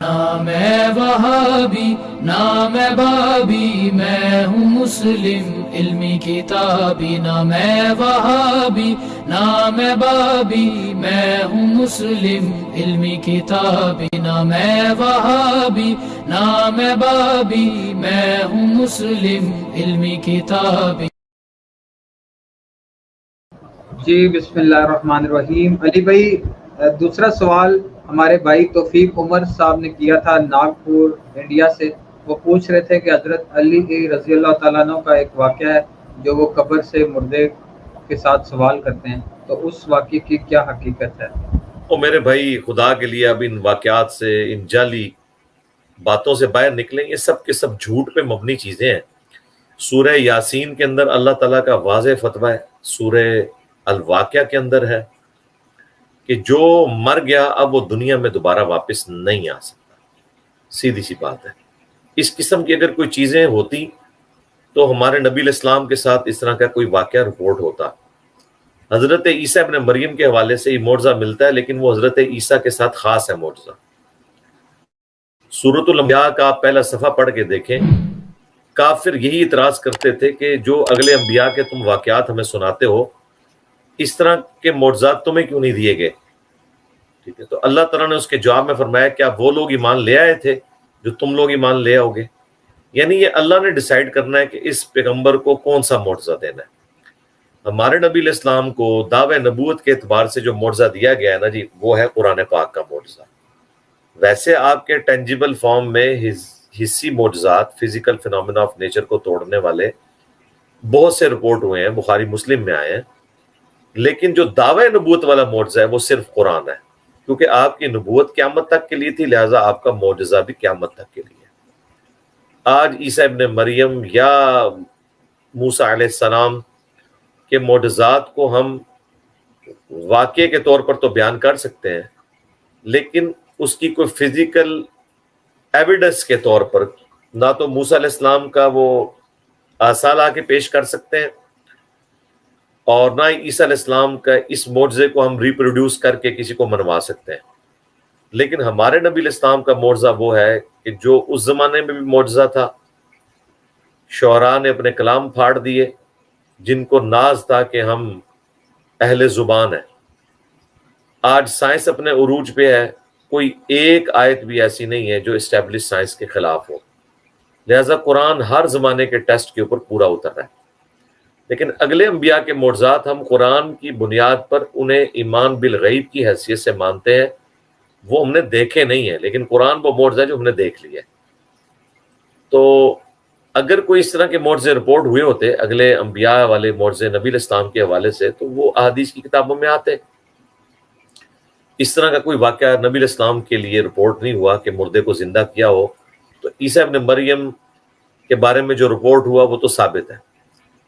نہ میں وہابی نہ میں بابی، میں ہوں مسلم علمی کتابی، نہ میں وہابی نہ میں بابی، میں ہوں مسلم علمی کتابی، نہ میں وہابی نہ میں بابی، میں ہوں مسلم علمی کتابی۔ جی بسم اللہ الرحمن الرحیم۔ علی بھائی، دوسرا سوال ہمارے بھائی توفیق عمر صاحب نے کیا تھا ناگپور انڈیا سے۔ وہ پوچھ رہے تھے کہ حضرت علی رضی اللہ تعالیٰ عنہ کا ایک واقعہ ہے جو وہ قبر سے مردے کے ساتھ سوال کرتے ہیں، تو اس واقعے کی کیا حقیقت ہے؟ او میرے بھائی، خدا کے لیے اب ان واقعات سے، ان جعلی باتوں سے باہر نکلیں۔ یہ سب کے سب جھوٹ پہ مبنی چیزیں ہیں۔ سورہ یاسین کے اندر اللہ تعالیٰ کا واضح فتویٰ ہے، سورہ الواقعہ کے اندر ہے کہ جو مر گیا اب وہ دنیا میں دوبارہ واپس نہیں آ سکتا۔ سیدھی سی بات ہے۔ اس قسم کی اگر کوئی چیزیں ہوتی تو ہمارے نبی علیہ السلام کے ساتھ اس طرح کا کوئی واقعہ رپورٹ ہوتا۔ حضرت عیسیٰ ابن مریم کے حوالے سے یہ معجزہ ملتا ہے، لیکن وہ حضرت عیسیٰ کے ساتھ خاص ہے معجزہ۔ سورۃ الانبیاء کا آپ پہلا صفحہ پڑھ کے دیکھیں۔ کافر یہی اعتراض کرتے تھے کہ جو اگلے انبیاء کے تم واقعات ہمیں سناتے ہو، اس طرح کے معجزات تمہیں کیوں نہیں دیے گئے؟ ٹھیک ہے، تو اللہ تعالیٰ نے اس کے جواب میں فرمایا کیا وہ لوگ ایمان لے آئے تھے جو تم لوگ ایمان لے آؤ گے؟ یعنی یہ اللہ نے ڈیسائیڈ کرنا ہے کہ اس پیغمبر کو کون سا معجزہ دینا ہے۔ ہمارے نبی علیہ السلام کو دعوی نبوت کے اعتبار سے جو معجزہ دیا گیا ہے نا جی، وہ ہے قرآن پاک کا معجزہ۔ ویسے آپ کے ٹینجیبل فارم میں حسی معجزات، فزیکل فینومینا آف نیچر کو توڑنے والے بہت سے رپورٹ ہوئے ہیں، بخاری مسلم میں آئے ہیں، لیکن جو دعوی نبوت والا معجزہ ہے وہ صرف قرآن ہے، کیونکہ آپ کی نبوت قیامت تک کے لیے تھی، لہٰذا آپ کا معجزہ بھی قیامت تک کے لیے۔ آج عیسیٰ ابن مریم یا موسیٰ علیہ السلام کے معجزات کو ہم واقعے کے طور پر تو بیان کر سکتے ہیں، لیکن اس کی کوئی فزیکل ایویڈنس کے طور پر نہ تو موسیٰ علیہ السلام کا وہ آثار لا کے پیش کر سکتے ہیں، اور نہ ہی عیسیٰ علیہ السلام کا اس معجزے کو ہم ریپروڈیوس کر کے کسی کو منوا سکتے ہیں۔ لیکن ہمارے نبی علیہ السلام کا معجزہ وہ ہے کہ جو اس زمانے میں بھی معجزہ تھا، شعراء نے اپنے کلام پھاڑ دیے، جن کو ناز تھا کہ ہم اہل زبان ہیں۔ آج سائنس اپنے عروج پہ ہے، کوئی ایک آیت بھی ایسی نہیں ہے جو اسٹیبلش سائنس کے خلاف ہو، لہٰذا قرآن ہر زمانے کے ٹیسٹ کے اوپر پورا اتر رہا ہے۔ لیکن اگلے انبیاء کے معجزات ہم قرآن کی بنیاد پر انہیں ایمان بالغیب کی حیثیت سے مانتے ہیں، وہ ہم نے دیکھے نہیں ہیں، لیکن قرآن وہ معجزہ ہے جو ہم نے دیکھ لیا ہے۔ تو اگر کوئی اس طرح کے معجزے رپورٹ ہوئے ہوتے، اگلے انبیاء والے معجزے نبی علیہ السلام کے حوالے سے، تو وہ احادیث کی کتابوں میں آتے۔ اس طرح کا کوئی واقعہ نبی علیہ السلام کے لیے رپورٹ نہیں ہوا کہ مردے کو زندہ کیا ہو۔ تو عیسیٰ ابن مریم کے بارے میں جو رپورٹ ہوا وہ تو ثابت ہے۔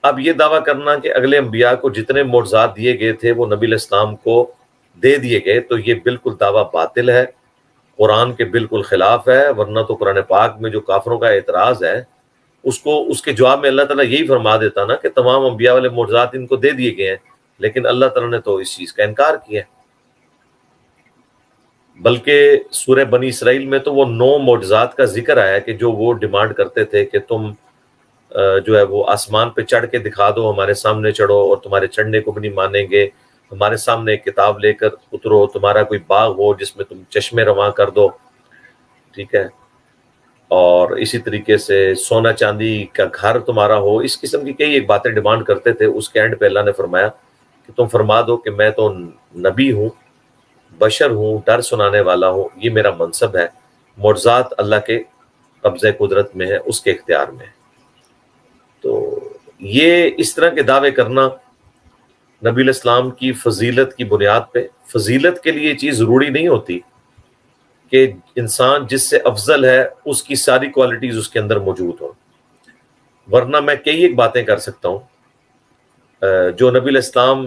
اب یہ دعویٰ کرنا کہ اگلے انبیاء کو جتنے معجزات دیے گئے تھے وہ نبی علیہ السلام کو دے دیے گئے، تو یہ بالکل دعویٰ باطل ہے، قرآن کے بالکل خلاف ہے۔ ورنہ تو قرآن پاک میں جو کافروں کا اعتراض ہے، اس کے جواب میں اللہ تعالیٰ یہی فرما دیتا نا کہ تمام انبیاء والے معجزات ان کو دے دیے گئے ہیں، لیکن اللہ تعالیٰ نے تو اس چیز کا انکار کیا ہے۔ بلکہ سورہ بنی اسرائیل میں تو وہ 9 معجزات کا ذکر آیا کہ جو وہ ڈیمانڈ کرتے تھے کہ تم جو ہے وہ آسمان پہ چڑھ کے دکھا دو، ہمارے سامنے چڑھو، اور تمہارے چڑھنے کو بھی نہیں مانیں گے، ہمارے سامنے ایک کتاب لے کر اترو، تمہارا کوئی باغ ہو جس میں تم چشمے رواں کر دو، ٹھیک ہے، اور اسی طریقے سے سونا چاندی کا گھر تمہارا ہو۔ اس قسم کی کئی ایک باتیں ڈیمانڈ کرتے تھے۔ اس کے اینڈ پہ اللہ نے فرمایا کہ تم فرما دو کہ میں تو نبی ہوں، بشر ہوں، ڈر سنانے والا ہوں، یہ میرا منصب ہے، معجزات اللہ کے قبضہ قدرت میں ہے، اس کے اختیار میں ہے۔ تو یہ اس طرح کے دعوے کرنا نبی علیہ السلام کی فضیلت کی بنیاد پہ، فضیلت کے لیے یہ چیز ضروری نہیں ہوتی کہ انسان جس سے افضل ہے اس کی ساری کوالٹیز اس کے اندر موجود ہوں، ورنہ میں کئی ایک باتیں کر سکتا ہوں جو نبی علیہ السلام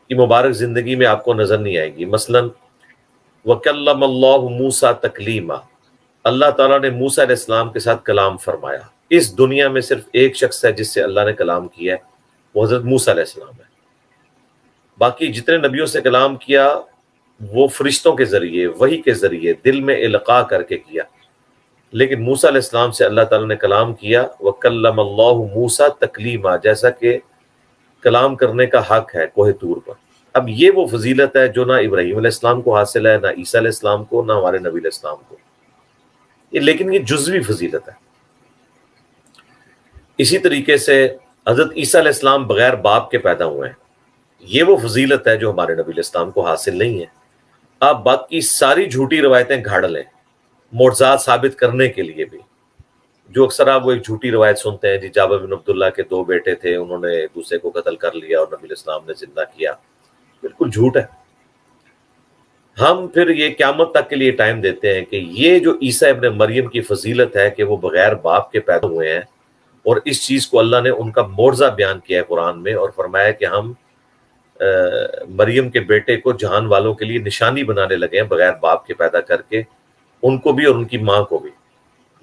کی مبارک زندگی میں آپ کو نظر نہیں آئے گی۔ مثلا وَكَلَّمَ اللَّهُ مُوسَىٰ تَكْلِيمًا، اللہ تعالیٰ نے موسیٰ علیہ السلام کے ساتھ کلام فرمایا۔ اس دنیا میں صرف ایک شخص ہے جس سے اللہ نے کلام کیا ہے، وہ حضرت موسیٰ علیہ السلام ہے۔ باقی جتنے نبیوں سے کلام کیا وہ فرشتوں کے ذریعے، وحی کے ذریعے دل میں القاء کر کے کیا، لیکن موسیٰ علیہ السلام سے اللہ تعالیٰ نے کلام کیا، وَكَلَّمَ اللَّهُ مُوسَىٰ تَكْلِيمًا، جیسا کہ کلام کرنے کا حق ہے کوہ طور پر۔ اب یہ وہ فضیلت ہے جو نہ ابراہیم علیہ السلام کو حاصل ہے، نہ عیسیٰ علیہ السلام کو، نہ ہمارے نبی علیہ السلام کو، لیکن یہ جزوی فضیلت ہے۔ اسی طریقے سے حضرت عیسیٰ علیہ السلام بغیر باپ کے پیدا ہوئے ہیں، یہ وہ فضیلت ہے جو ہمارے نبی علیہ السلام کو حاصل نہیں ہے۔ آپ باقی ساری جھوٹی روایتیں گھاڑ لیں معجزات ثابت کرنے کے لیے بھی، جو اکثر آپ وہ ایک جھوٹی روایت سنتے ہیں، جی جابر بن عبداللہ کے 2 بیٹے تھے، انہوں نے ایک دوسرے کو قتل کر لیا اور نبی علیہ السلام نے زندہ کیا، بالکل جھوٹ ہے۔ ہم پھر یہ قیامت تک کے لیے ٹائم دیتے ہیں کہ یہ جو عیسیٰ ابن مریم کی فضیلت ہے کہ وہ بغیر باپ کے پیدا ہوئے ہیں، اور اس چیز کو اللہ نے ان کا معجزہ بیان کیا ہے قرآن میں، اور فرمایا کہ ہم مریم کے بیٹے کو جہان والوں کے لیے نشانی بنانے لگے ہیں بغیر باپ کے پیدا کر کے، ان کو بھی اور ان کی ماں کو بھی۔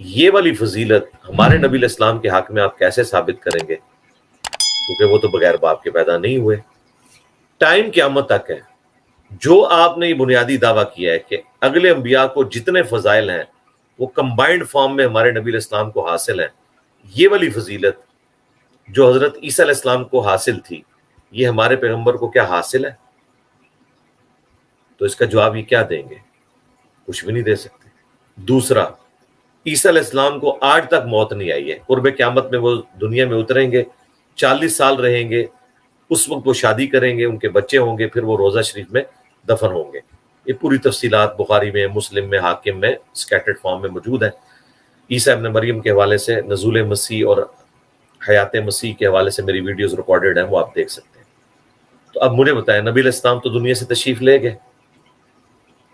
یہ والی فضیلت ہمارے نبی علیہ السلام کے حق میں آپ کیسے ثابت کریں گے؟ کیونکہ وہ تو بغیر باپ کے پیدا نہیں ہوئے۔ ٹائم قیامت تک ہے۔ جو آپ نے یہ بنیادی دعویٰ کیا ہے کہ اگلے انبیاء کو جتنے فضائل ہیں وہ کمبائنڈ فارم میں ہمارے نبی علیہ السلام کو حاصل ہیں، یہ والی فضیلت جو حضرت عیسیٰ علیہ السلام کو حاصل تھی، یہ ہمارے پیغمبر کو کیا حاصل ہے؟ تو اس کا جواب یہ کیا دیں گے؟ کچھ بھی نہیں دے سکتے۔ دوسرا، عیسیٰ علیہ السلام کو آج تک موت نہیں آئی ہے، قرب قیامت میں وہ دنیا میں اتریں گے، 40 سال رہیں گے، اس وقت وہ شادی کریں گے، ان کے بچے ہوں گے، پھر وہ روضہ شریف میں دفن ہوں گے۔ یہ پوری تفصیلات بخاری میں، مسلم میں، حاکم میں سکیٹرڈ فارم میں موجود ہیں۔ عیسیٰ ابن مریم کے حوالے سے، نزول مسیح اور حیات مسیح کے حوالے سے میری ویڈیوز ریکارڈڈ ہیں، وہ آپ دیکھ سکتے ہیں۔ تو اب مجھے بتائیں، نبی علیہ السلام تو دنیا سے تشریف لے گئے،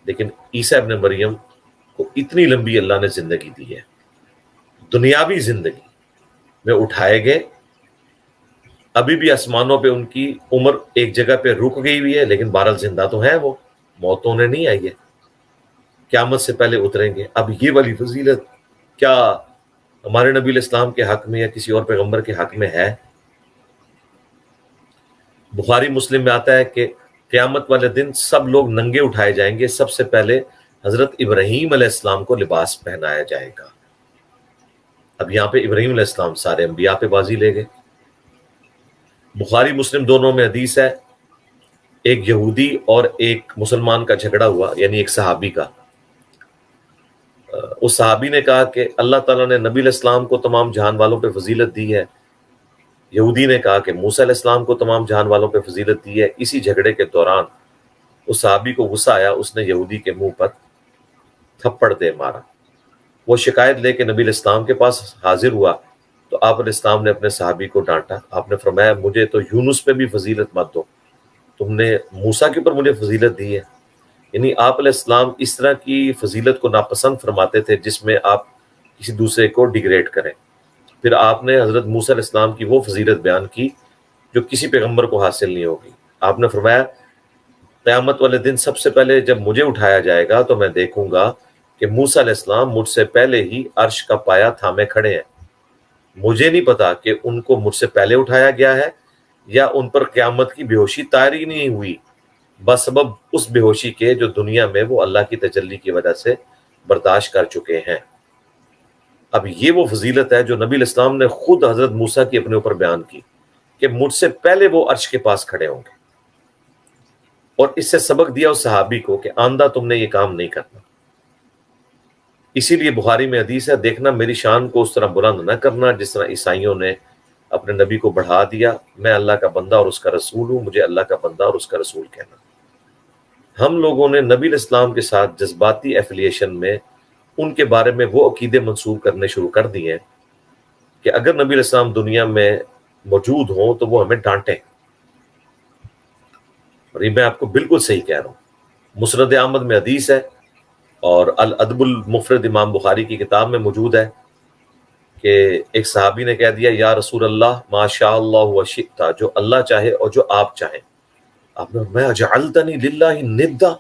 لیکن عیسیٰ ابن مریم کو اتنی لمبی اللہ نے زندگی دی ہے، دنیاوی زندگی میں اٹھائے گئے، ابھی بھی آسمانوں پہ ان کی عمر ایک جگہ پہ رک گئی ہوئی ہے، لیکن بہرحال زندہ تو ہیں، وہ موت تو انہیں نہیں آئی ہے، قیامت سے پہلے اتریں گے۔ اب یہ والی فضیلت کیا ہمارے نبی علیہ السلام کے حق میں یا کسی اور پیغمبر کے حق میں ہے؟ بخاری مسلم میں آتا ہے کہ قیامت والے دن سب لوگ ننگے اٹھائے جائیں گے، سب سے پہلے حضرت ابراہیم علیہ السلام کو لباس پہنایا جائے گا۔ اب یہاں پہ ابراہیم علیہ السلام سارے انبیاء پہ بازی لے گئے۔ بخاری مسلم دونوں میں حدیث ہے، ایک یہودی اور ایک مسلمان کا جھگڑا ہوا، یعنی ایک صحابی کا۔ اس صحابی نے کہا کہ اللہ تعالیٰ نے نبی علیہ السلام کو تمام جہان والوں پہ فضیلت دی ہے، یہودی نے کہا کہ موسیٰ علیہ السلام کو تمام جہان والوں پہ فضیلت دی ہے۔ اسی جھگڑے کے دوران اس صحابی کو غصہ آیا، اس نے یہودی کے منہ پر تھپڑ دے مارا۔ وہ شکایت لے کے نبی علیہ السلام کے پاس حاضر ہوا تو آپ علیہ السلام نے اپنے صحابی کو ڈانٹا۔ آپ نے فرمایا، مجھے تو یونس پہ بھی فضیلت مت دو، تم نے موسیٰ کے اوپر مجھے فضیلت دی ہے۔ یعنی آپ علیہ السلام اس طرح کی فضیلت کو ناپسند فرماتے تھے جس میں آپ کسی دوسرے کو ڈیگریڈ کریں۔ پھر آپ نے حضرت موسیٰ علیہ السلام کی وہ فضیلت بیان کی جو کسی پیغمبر کو حاصل نہیں ہوگی۔ آپ نے فرمایا، قیامت والے دن سب سے پہلے جب مجھے اٹھایا جائے گا تو میں دیکھوں گا کہ موسیٰ علیہ السلام مجھ سے پہلے ہی عرش کا پایا تھامے کھڑے ہیں۔ مجھے نہیں پتا کہ ان کو مجھ سے پہلے اٹھایا گیا ہے یا ان پر قیامت کی بے ہوشی طاری نہیں ہوئی، بسبب اس بے ہوشی کے جو دنیا میں وہ اللہ کی تجلی کی وجہ سے برداشت کر چکے ہیں۔ اب یہ وہ فضیلت ہے جو نبی علیہ السلام نے خود حضرت موسیٰ کی اپنے اوپر بیان کی کہ مجھ سے پہلے وہ عرش کے پاس کھڑے ہوں گے، اور اس سے سبق دیا اس صحابی کو کہ آندہ تم نے یہ کام نہیں کرنا۔ اسی لیے بخاری میں حدیث ہے، دیکھنا میری شان کو اس طرح بلند نہ کرنا جس طرح عیسائیوں نے اپنے نبی کو بڑھا دیا۔ میں اللہ کا بندہ اور اس کا رسول ہوں، مجھے اللہ کا بندہ اور اس کا رسول کہنا۔ ہم لوگوں نے نبی علیہ السلام کے ساتھ جذباتی ایفیلیشن میں ان کے بارے میں وہ عقیدے منسوب کرنے شروع کر دیے ہیں کہ اگر نبی علیہ السلام دنیا میں موجود ہوں تو وہ ہمیں ڈانٹیں۔ اور یہ میں آپ کو بالکل صحیح کہہ رہا ہوں۔ مسند احمد میں حدیث ہے اور الادب المفرد امام بخاری کی کتاب میں موجود ہے کہ ایک صحابی نے کہہ دیا، یا رسول اللہ ما شاء اللہ و شئت، جو اللہ چاہے اور جو آپ چاہیں۔ آپ نے فرمایا، اجعلتنی للہ ندا،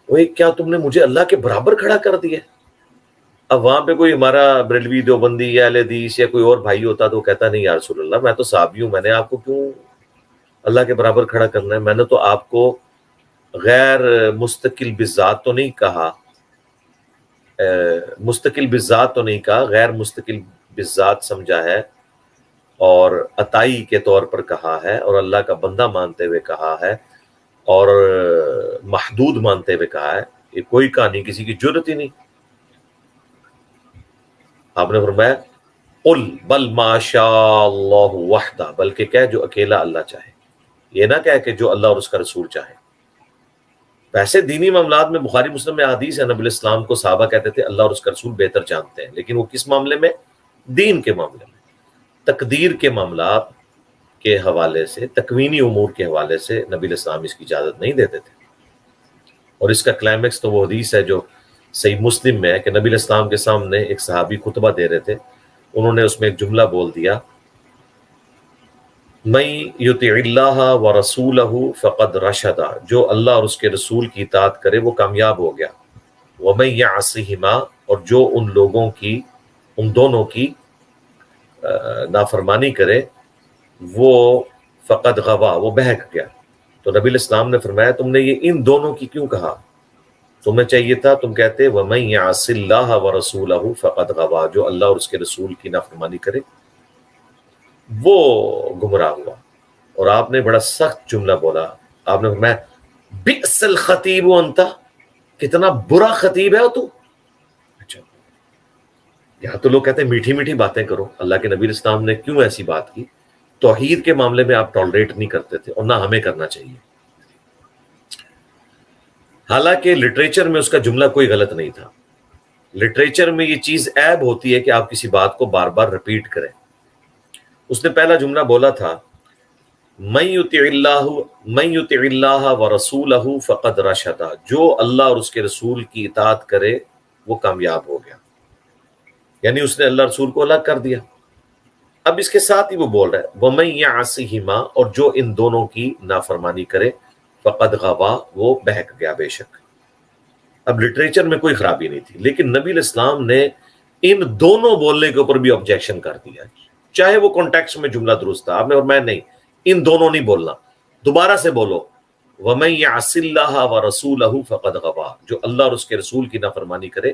وہ کیا تم نے مجھے اللہ کے برابر کھڑا کر دیا؟ اب وہاں پہ کوئی ہمارا بریلوی دیوبندی یا اہل حدیث یا کوئی اور بھائی ہوتا تو کہتا نہیں یا رسول اللہ، میں تو صحابی ہوں، میں نے آپ کو کیوں اللہ کے برابر کھڑا کرنا ہے؟ میں نے تو آپ کو غیر مستقل بذات تو نہیں کہا، مستقل بذات تو نہیں کہا، غیر مستقل بذات سمجھا ہے اور عطائی کے طور پر کہا ہے اور اللہ کا بندہ مانتے ہوئے کہا ہے اور محدود مانتے ہوئے کہا ہے۔ یہ کوئی کہانی کسی کی جرت ہی نہیں۔ آپ نے فرمایا قل بل ما شاء اللہ وحدہ، بلکہ کہہ جو اکیلا اللہ چاہے، یہ نہ کہہ کہ جو اللہ اور اس کا رسول چاہے۔ ویسے دینی معاملات میں بخاری مسلم میں حدیث ہے، نبی علیہ السلام کو صحابہ کہتے تھے اللہ اور اس کا رسول بہتر جانتے ہیں، لیکن وہ کس معاملے میں؟ دین کے معاملے میں۔ تقدیر کے معاملات کے حوالے سے، تکوینی امور کے حوالے سے نبی علیہ السلام اس کی اجازت نہیں دیتے تھے۔ اور اس کا کلائمیکس تو وہ حدیث ہے جو صحیح مسلم میں ہے کہ نبی علیہ السلام کے سامنے ایک صحابی خطبہ دے رہے تھے، انہوں نے اس میں ایک جملہ بول دیا، من یطع اللہ ورسولہ فقد رشد، جو اللہ اور اس کے رسول کی اطاعت کرے وہ کامیاب ہو گیا، ومن یعصہما، اور جو ان لوگوں کی، ان دونوں کی نافرمانی کرے وہ فقد غوا، وہ بہک گیا۔ تو نبی علیہ السلام نے فرمایا تم نے یہ ان دونوں کی کیوں کہا؟ تمہیں چاہیے تھا تم کہتے وَمَن يَعْصِ اللَّهَ وَرَسُولَهُ فَقَدْ غَوَىٰ، جو اللہ اور اس کے رسول کی نافرمانی کرے وہ گمراہ ہوا۔ اور آپ نے بڑا سخت جملہ بولا، آپ نے فرمایا بئس الخطیب انت، کتنا برا خطیب ہے تو۔ اچھا، یہاں تو لوگ کہتے ہیں میٹھی میٹھی باتیں کرو، اللہ کے نبی علیہ السلام نے کیوں ایسی بات کی؟ توحید کے معاملے میں آپ ٹالریٹ نہیں کرتے تھے اور نہ ہمیں کرنا چاہیے۔ حالانکہ لٹریچر میں اس کا جملہ کوئی غلط نہیں تھا، لٹریچر میں یہ چیز عیب ہوتی ہے کہ آپ کسی بات کو بار بار ریپیٹ کریں۔ اس نے پہلا جملہ بولا تھا من یطع اللہ ورسولہ فقد رشد، جو اللہ اور اس کے رسول کی اطاعت کرے وہ کامیاب ہو گیا، یعنی اس نے اللہ رسول کو الگ کر دیا۔ اب اس کے ساتھ ہی وہ بول رہا ہے وَمَن يَعْصِهِمَا، اور جو ان دونوں کی نافرمانی کرے فقد غوا، وہ بہک گیا بے شک۔ اب لٹریچر میں کوئی خرابی نہیں تھی، لیکن نبی علیہ السلام نے ان دونوں بولنے کے اوپر بھی آبجیکشن کر دیا، چاہے وہ کانٹیکسٹ میں جملہ درست تھا۔ آپ نے اور میں نہیں، ان دونوں نہیں بولنا، دوبارہ سے بولو وَمَن يَعْصِ اللَّهَ وَرَسُولَهُ فَقَدْ غَوَىٰ، جو اللہ اور اس کے رسول کی نافرمانی کرے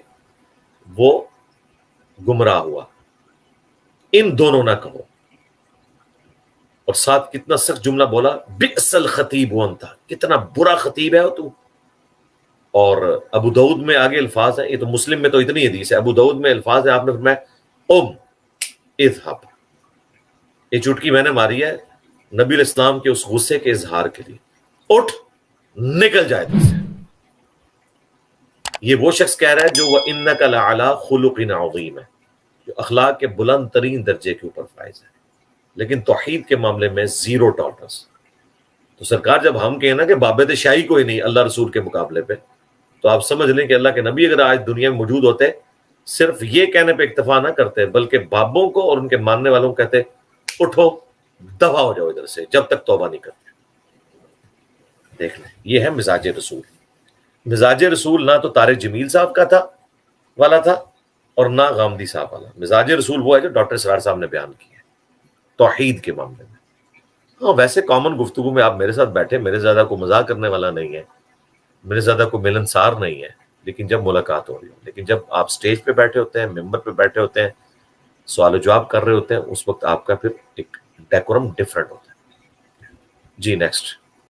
وہ گمراہ ہوا، ان دونوں نہ کہو۔ اور ساتھ کتنا سخت جملہ بولا بئس الخطیب انت، کتنا برا خطیب ہے تو۔ اور ابو داؤد میں آگے الفاظ ہیں، یہ تو مسلم میں تو اتنی حدیث ہے، ابو داؤد میں الفاظ ہیں، آپ نے فرمایا اذهب، یہ چٹکی میں نے ماری ہے نبی علیہ السلام کے اس غصے کے اظہار کے لیے، اٹھ نکل جائے تجھ سے۔ یہ وہ شخص کہہ رہا ہے جو وَإِنَّكَ لَعَلَىٰ خُلُقٍ عَظِيمٍ، جو اخلاق کے بلند ترین درجے کے اوپر فائز ہے، لیکن توحید کے معاملے میں زیرو ٹالرنس۔ تو سرکار جب ہم کہیں نا کہ بابت شاہی کوئی نہیں اللہ رسول کے مقابلے پہ، تو آپ سمجھ لیں کہ اللہ کے نبی اگر آج دنیا میں موجود ہوتے صرف یہ کہنے پہ اکتفا نہ کرتے بلکہ بابوں کو اور ان کے ماننے والوں کو کہتے اٹھو دفع ہو جاؤ ادھر سے جب تک توبہ نہیں کرتے۔ دیکھ لیں، یہ ہے مزاج رسول۔ مزاج رسول نہ تو طارق جمیل صاحب کا تھا والا تھا اور نہ غامدی صاحب والا۔ مزاج رسول وہ ہے جو ڈاکٹر اسرار صاحب نے بیان کیا ہے توحید کے معاملے میں۔ ہاں ویسے کامن گفتگو میں آپ میرے ساتھ بیٹھے، میرے زیادہ کوئی مذاق کرنے والا نہیں ہے، میرے زیادہ کوئی ملنسار نہیں ہے، لیکن جب ملاقات ہو رہی ہو، لیکن جب آپ سٹیج پہ بیٹھے ہوتے ہیں، ممبر پہ بیٹھے ہوتے ہیں، سوال و جواب کر رہے ہوتے ہیں، اس وقت آپ کا پھر ایک ڈیکورم ڈفرنٹ ہوتا ہے۔ جی نیکسٹ۔